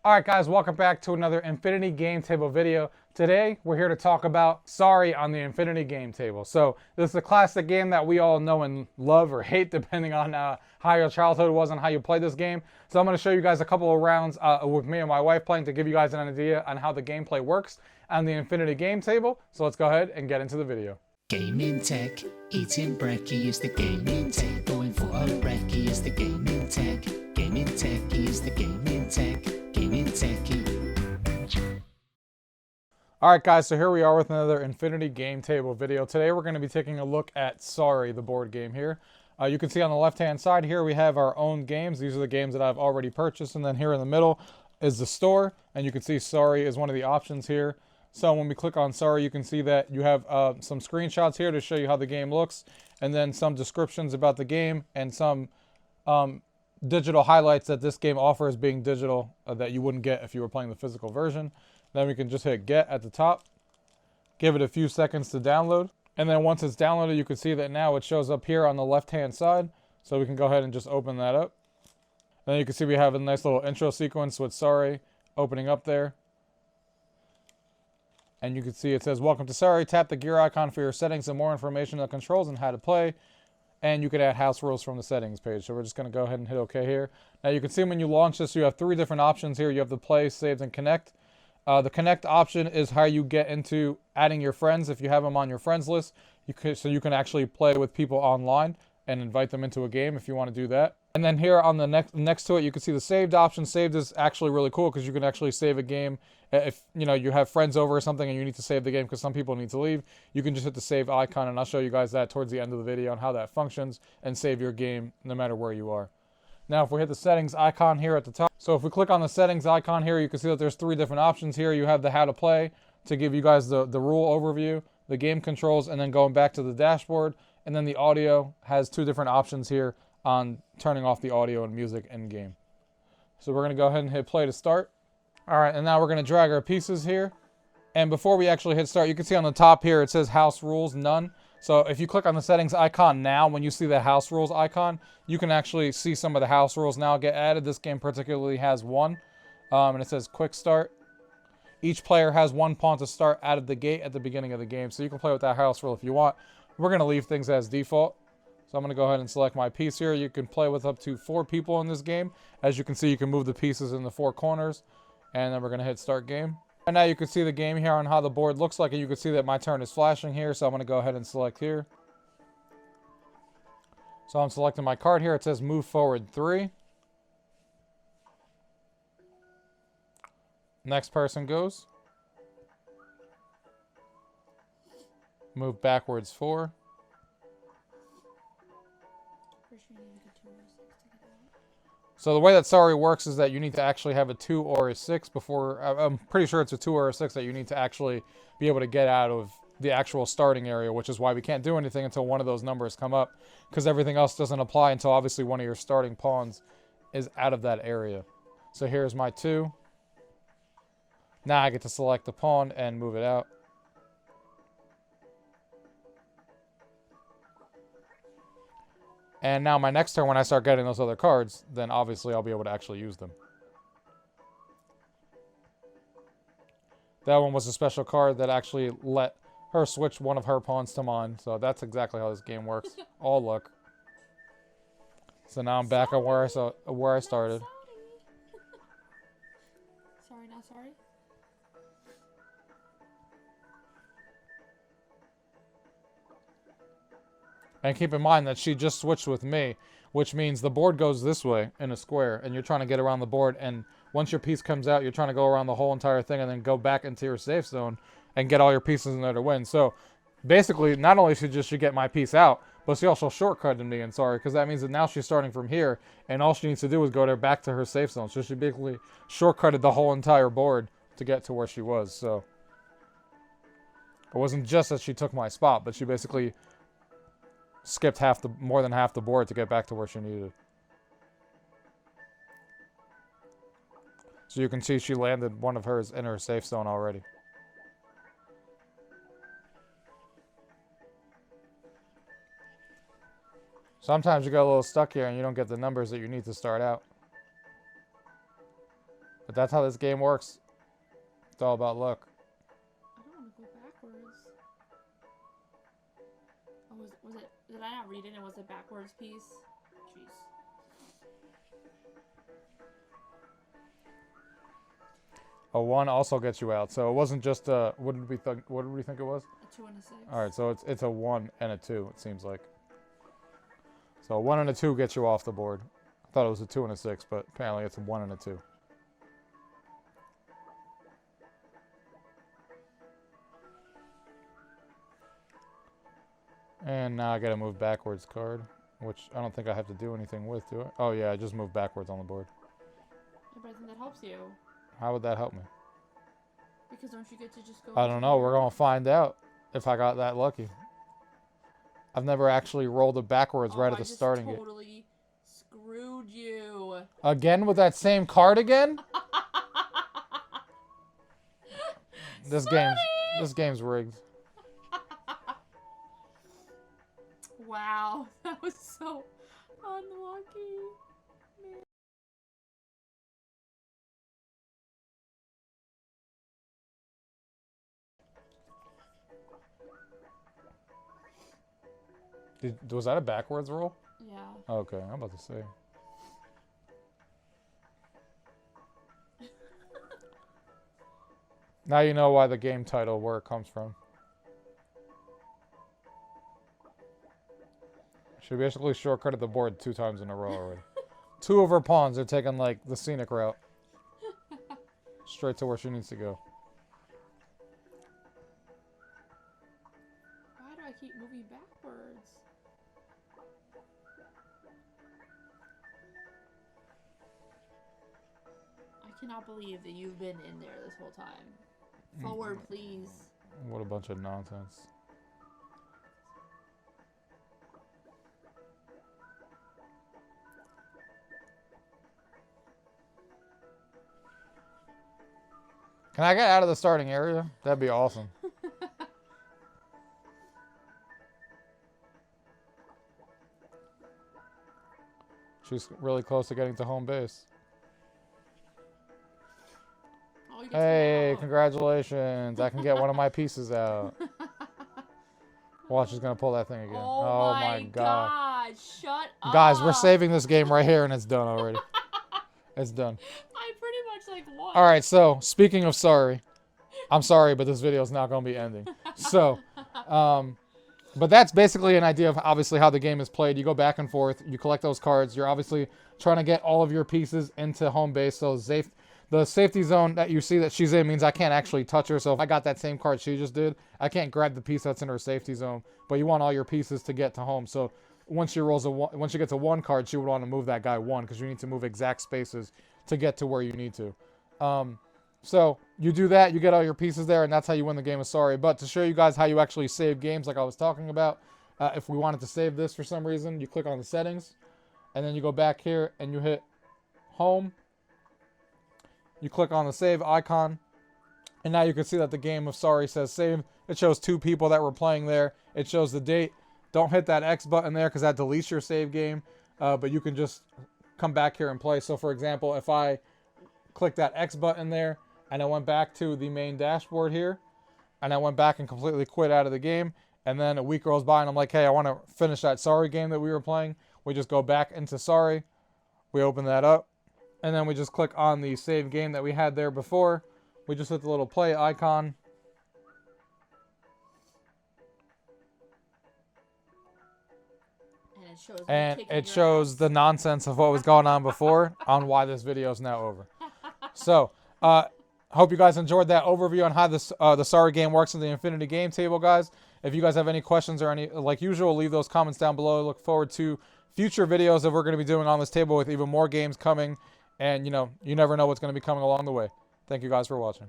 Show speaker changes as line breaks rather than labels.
Alright guys, welcome back to another Infinity Game Table video. Today, we're here to talk about Sorry on the Infinity Game Table. So, this is a classic game that we all know and love or hate depending on how your childhood was and how you played this game. So I'm going to show you guys a couple of rounds with me and my wife playing to give you guys an idea on how the gameplay works on the Infinity Game Table. So let's go ahead and get into the video.
Gaming tech, eating brekkie is the gaming tech. Going for a brekkie is the gaming tech. Gaming tech is the gaming tech. Gaming techie.
Alright guys, so here we are with another Infinity Game Table video. Today we're going to be taking a look at Sorry, the board game here. You can see on the left hand side here we have our own games. These are the games that I've already purchased, and then here in the middle is the store, and you can see Sorry is one of the options here. So when we click on Sorry, you can see that you have some screenshots here to show you how the game looks, and then some descriptions about the game, and some digital highlights that this game offers being digital that you wouldn't get if you were playing the physical version. Then we can just hit Get at the top, give it a few seconds to download, and then once it's downloaded, you can see that now it shows up here on the left-hand side. So we can go ahead and just open that up. And then you can see we have a nice little intro sequence with Sorry opening up there. And you can see it says, "Welcome to Sorry. Tap the gear icon for your settings and more information on controls and how to play." And you can add house rules from the settings page. So we're just going to go ahead and hit OK here. Now you can see when you launch this, you have three different options here. You have the play, saved, and connect. The connect option is how you get into adding your friends if you have them on your friends list. So you can actually play with people online and invite them into a game if you want to do that. And then here on the next to it, you can see the saved option. Saved is actually really cool because you can actually save a game. If you have friends over or something and you need to save the game because some people need to leave, you can just hit the save icon, and I'll show you guys that towards the end of the video on how that functions and save your game no matter where you are. Now, if we hit the settings icon here at the top, so if we click on the settings icon here, you can see that there's three different options here. You have the how to play to give you guys the rule overview, the game controls, and then going back to the dashboard. And then the audio has two different options here on turning off the audio and music in game. So we're going to go ahead and hit play to start. All right, and now we're going to drag our pieces here. And before we actually hit start, you can see on the top here, it says house rules, none. So if you click on the settings icon now, when you see the house rules icon, you can actually see some of the house rules now get added. This game particularly has one, and it says quick start. Each player has one pawn to start out of the gate at the beginning of the game. So you can play with that house rule if you want. We're going to leave things as default. So I'm going to go ahead and select my piece here. You can play with up to 4 people in this game. As you can see, you can move the pieces in the 4 corners. And then we're going to hit start game. And now you can see the game here on how the board looks like. And you can see that my turn is flashing here. So I'm going to go ahead and select here. So I'm selecting my card here. It says move forward 3. Next person goes. Move backwards 4. So the way that Sorry works is that you need to actually have a 2 or a 6 before, I'm pretty sure it's a 2 or a 6 that you need to actually be able to get out of the actual starting area, which is why we can't do anything until one of those numbers come up, because everything else doesn't apply until obviously one of your starting pawns is out of that area. So here's my 2. Now I get to select the pawn and move it out. And now my next turn, when I start getting those other cards, then obviously I'll be able to actually use them. That one was a special card that actually let her switch one of her pawns to mine. So that's exactly how this game works. All luck. So now I'm back on where I started.
Sorry, not sorry.
And keep in mind that she just switched with me, which means the board goes this way in a square, and you're trying to get around the board, and once your piece comes out, you're trying to go around the whole entire thing and then go back into your safe zone and get all your pieces in there to win. So basically, not only should she get my piece out, but she also shortcutted me in Sorry, because that means that now she's starting from here, and all she needs to do is go there back to her safe zone. So she basically shortcutted the whole entire board to get to where she was. So it wasn't just that she took my spot, but she basically skipped more than half the board to get back to where she needed. So you can see she landed one of hers in her safe zone already. Sometimes you get a little stuck here and you don't get the numbers that you need to start out. But that's how this game works. It's all about luck.
I don't want to go backwards. Oh, was it? Did I not read it? It was a backwards piece. Jeez.
A 1 also gets you out, so it wasn't just a. What did we think? What did we think it was?
A 2 and a 6.
All right, so it's a 1 and a 2. It seems like. So a 1 and a 2 gets you off the board. I thought it was a 2 and a 6, but apparently it's a 1 and a 2. And now I gotta move backwards card, which I don't think I have to do anything with, do I? Oh yeah, I just moved backwards on the board.
Yeah, but I think that helps you.
How would that help me?
Because don't you get to just go...
I don't know. We're gonna find out if I got that lucky. I've never actually rolled it backwards right at the starting gate.
I totally screwed you.
Again with that same card again? This game's rigged.
Wow, that was so unlucky. Man.
Was that a backwards roll?
Yeah.
Okay, I'm about to say. Now you know why the game title, where it comes from. She basically shortcutted the board 2 times in a row already. 2 of her pawns are taking, like, the scenic route. Straight to where she needs to go.
Why do I keep moving backwards? I cannot believe that you've been in there this whole time. Forward, please.
What a bunch of nonsense. Can I get out of the starting area? That'd be awesome. She's really close to getting to home base.
Oh,
Hey, congratulations. I can get one of my pieces out. Watch, she's going to pull that thing again.
Oh my god. Shut up.
Guys, we're saving this game right here and it's done already. It's done.
I pretty much like won.
All right, so speaking of sorry, I'm sorry, but this video is not going to be ending. So, but that's basically an idea of obviously how the game is played. You go back and forth, you collect those cards. You're obviously trying to get all of your pieces into home base. So the safety zone that you see that she's in means I can't actually touch her. So if I got that same card she just did, I can't grab the piece that's in her safety zone. But you want all your pieces to get to home. So once she rolls once she gets a 1 card, she would want to move that guy 1 because you need to move exact spaces to get to where you need to. So you do that, you get all your pieces there, and that's how you win the game of Sorry. But to show you guys how you actually save games like I was talking about, if we wanted to save this for some reason, you click on the settings, and then you go back here and you hit home. You click on the save icon, and now you can see that the game of Sorry says save. It shows 2 people that were playing there. It shows the date. Don't hit that X button there because that deletes your save game, but you can just come back here and play. So for example, if I click that X button there, and I went back to the main dashboard here, and I went back and completely quit out of the game, and then a week goes by and I'm like, hey, I want to finish that Sorry game that we were playing. We just go back into Sorry, we open that up, and then we just click on the save game that we had there before. We just hit the little play icon, and it shows the nonsense of what was going on before on why this video is now over. So, hope you guys enjoyed that overview on how this the Sorry game works in the Infinity Game Table, guys. If you guys have any questions or any, like usual, leave those comments down below. I look forward to future videos that we're going to be doing on this table with even more games coming. And, you know, you never know what's going to be coming along the way. Thank you guys for watching.